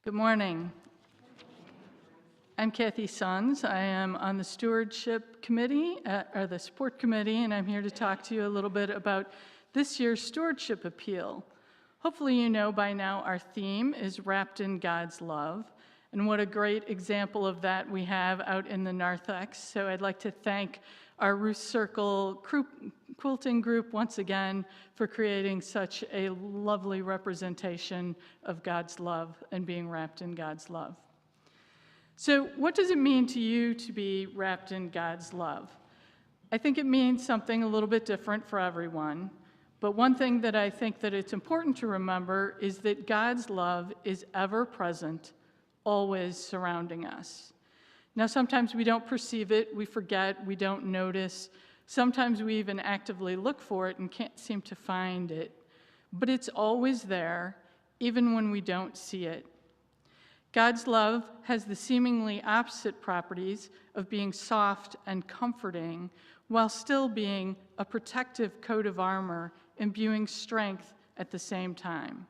Good morning. I'm Kathy Sons. I am on the Stewardship Committee, or the Support Committee, and I'm here to talk to you a little bit about this year's Stewardship Appeal. Hopefully you know by now our theme is Wrapped in God's Love, and what a great example of that we have out in the narthex. So I'd like to thank our Ruth Circle quilting group once again for creating such a lovely representation of God's love and being wrapped in God's love. So what does it mean to you to be wrapped in God's love? I think it means something a little bit different for everyone, but one thing that I think that it's important to remember is that God's love is ever present, always surrounding us. Now, sometimes we don't perceive it, we forget, we don't notice. Sometimes we even actively look for it and can't seem to find it. But it's always there, even when we don't see it. God's love has the seemingly opposite properties of being soft and comforting, while still being a protective coat of armor, imbuing strength at the same time.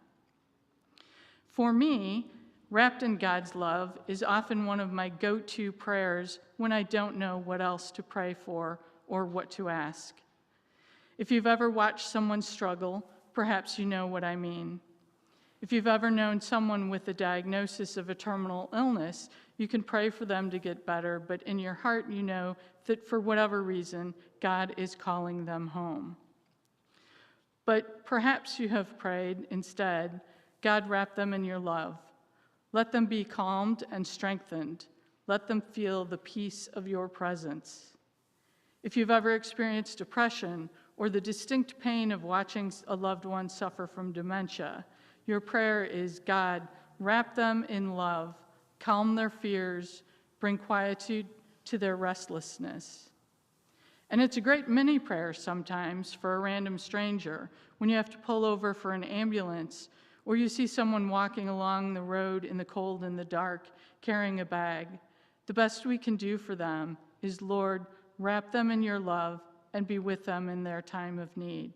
For me, wrapped in God's love is often one of my go-to prayers when I don't know what else to pray for or what to ask. If you've ever watched someone struggle, perhaps you know what I mean. If you've ever known someone with a diagnosis of a terminal illness, you can pray for them to get better, but in your heart you know that for whatever reason, God is calling them home. But perhaps you have prayed instead, God, wrap them in your love. Let them be calmed and strengthened. Let them feel the peace of your presence. If you've ever experienced depression or the distinct pain of watching a loved one suffer from dementia, your prayer is, God, wrap them in love, calm their fears, bring quietude to their restlessness. And it's a great mini prayer sometimes for a random stranger when you have to pull over for an ambulance, or you see someone walking along the road in the cold and the dark, carrying a bag. The best we can do for them is, Lord, wrap them in your love and be with them in their time of need.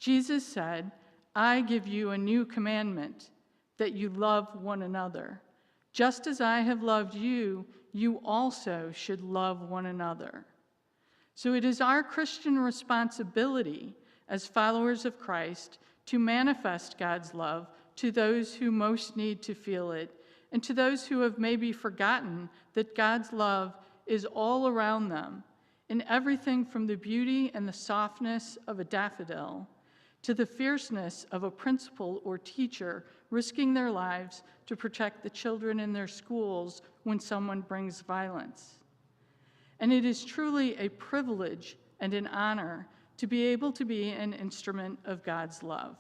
Jesus said, I give you a new commandment, that you love one another. Just as I have loved you, you also should love one another. So it is our Christian responsibility as followers of Christ to manifest God's love to those who most need to feel it, and to those who have maybe forgotten that God's love is all around them, in everything from the beauty and the softness of a daffodil to the fierceness of a principal or teacher risking their lives to protect the children in their schools when someone brings violence. And it is truly a privilege and an honor to be able to be an instrument of God's love.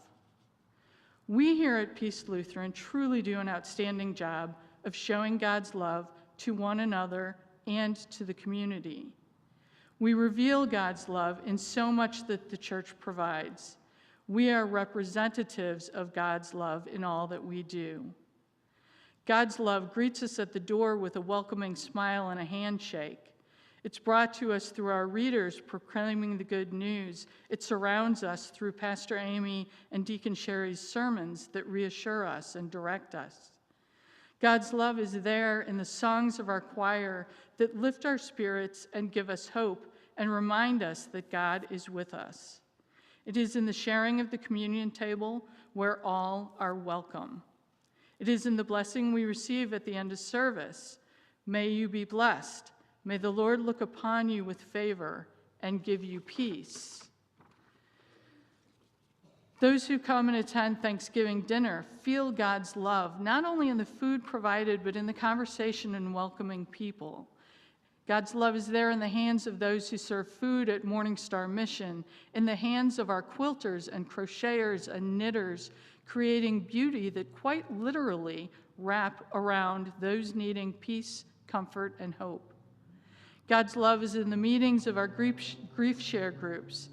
We here at Peace Lutheran truly do an outstanding job of showing God's love to one another and to the community. We reveal God's love in so much that the church provides. We are representatives of God's love in all that we do. God's love greets us at the door with a welcoming smile and a handshake. It's brought to us through our readers proclaiming the good news. It surrounds us through Pastor Amy and Deacon Sherry's sermons that reassure us and direct us. God's love is there in the songs of our choir that lift our spirits and give us hope and remind us that God is with us. It is in the sharing of the communion table where all are welcome. It is in the blessing we receive at the end of service. May you be blessed. May the Lord look upon you with favor and give you peace. Those who come and attend Thanksgiving dinner feel God's love, not only in the food provided, but in the conversation and welcoming people. God's love is there in the hands of those who serve food at Morning Star Mission, in the hands of our quilters and crocheters and knitters, creating beauty that quite literally wrap around those needing peace, comfort, and hope. God's love is in the meetings of our grief share groups.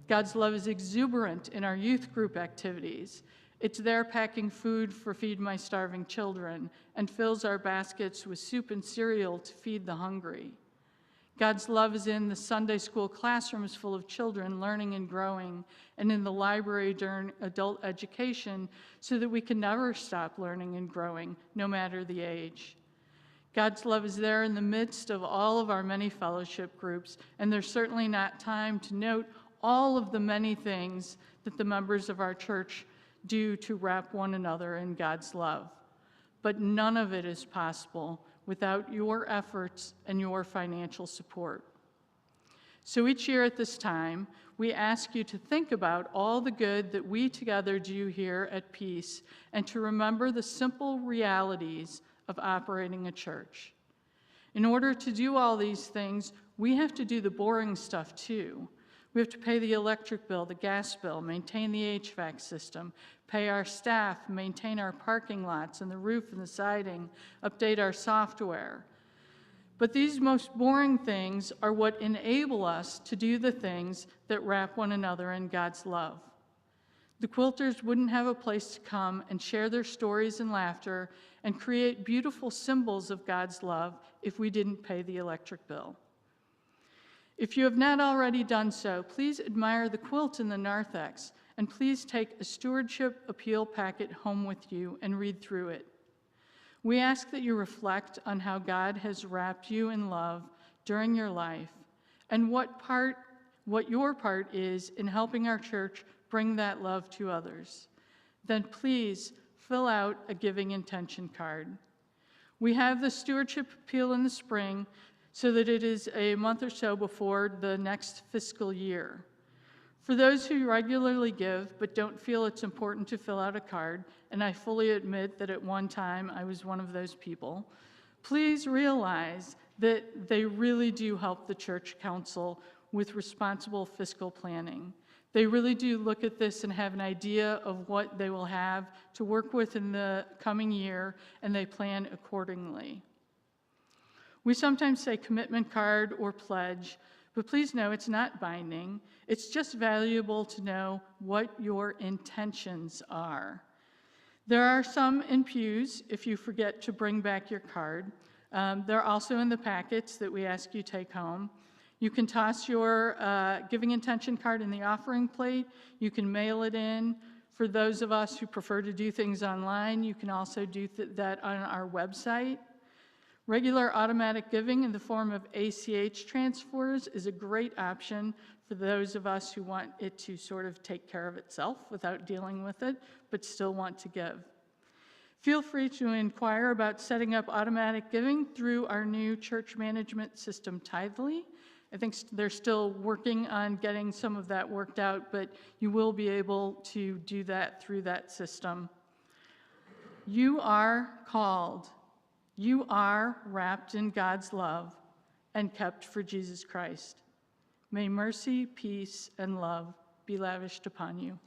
God's love is exuberant in our youth group activities. It's there packing food for Feed My Starving Children and fills our baskets with soup and cereal to feed the hungry. God's love is in the Sunday school classrooms full of children learning and growing, and in the library during adult education so that we can never stop learning and growing, no matter the age. God's love is there in the midst of all of our many fellowship groups, and there's certainly not time to note all of the many things that the members of our church do to wrap one another in God's love. But none of it is possible without your efforts and your financial support. So each year at this time, we ask you to think about all the good that we together do here at Peace and to remember the simple realities of operating a church. In order to do all these things, we have to do the boring stuff too. We have to pay the electric bill, the gas bill, maintain the HVAC system, pay our staff, maintain our parking lots and the roof and the siding, update our software. But these most boring things are what enable us to do the things that wrap one another in God's love. The quilters wouldn't have a place to come and share their stories and laughter and create beautiful symbols of God's love if we didn't pay the electric bill. If you have not already done so, please admire the quilt in the narthex, and please take a Stewardship Appeal packet home with you and read through it. We ask that you reflect on how God has wrapped you in love during your life and what your part is in helping our church bring that love to others. Then please fill out a giving intention card. We have the Stewardship Appeal in the spring so that it is a month or so before the next fiscal year. For those who regularly give but don't feel it's important to fill out a card, and I fully admit that at one time I was one of those people, please realize that they really do help the church council with responsible fiscal planning. They really do look at this and have an idea of what they will have to work with in the coming year, and they plan accordingly. We sometimes say commitment card or pledge, but please know it's not binding. It's just valuable to know what your intentions are. There are some in pews if you forget to bring back your card. They're also in the packets that we ask you take home. You can toss your giving intention card in the offering plate. You can mail it in. For those of us who prefer to do things online, you can also do that on our website. Regular automatic giving in the form of ACH transfers is a great option for those of us who want it to sort of take care of itself without dealing with it, but still want to give. Feel free to inquire about setting up automatic giving through our new church management system, Tithely. I think they're still working on getting some of that worked out, but you will be able to do that through that system. You are called. You are wrapped in God's love and kept for Jesus Christ. May mercy, peace, and love be lavished upon you.